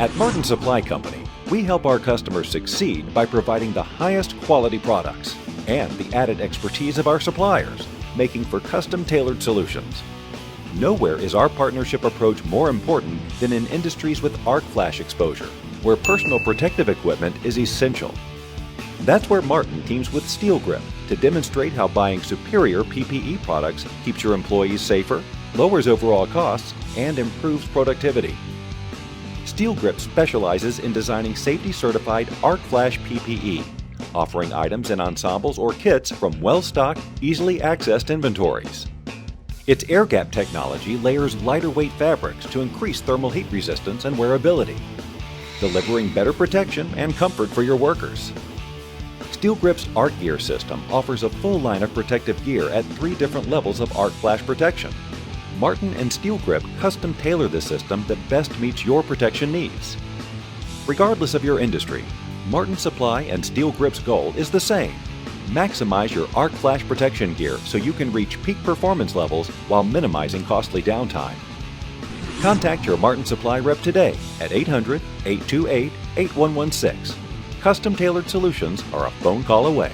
At Martin Supply Company, we help our customers succeed by providing the highest quality products and the added expertise of our suppliers, making for custom-tailored solutions. Nowhere is our partnership approach more important than in industries with arc flash exposure, where personal protective equipment is essential. That's where Martin teams with Steel Grip to demonstrate how buying superior PPE products keeps your employees safer, lowers overall costs, and improves productivity. Steel Grip specializes in designing safety-certified Arc Flash PPE, offering items in ensembles or kits from well-stocked, easily accessed inventories. Its air gap technology layers lighter-weight fabrics to increase thermal heat resistance and wearability, delivering better protection and comfort for your workers. Steel Grip's ArcGear system offers a full line of protective gear at 3 different levels of arc flash protection. Martin and Steel Grip custom tailor the system that best meets your protection needs. Regardless of your industry, Martin Supply and Steel Grip's goal is the same: maximize your arc flash protection gear so you can reach peak performance levels while minimizing costly downtime. Contact your Martin Supply rep today at 800-828-8116. Custom-tailored solutions are a phone call away.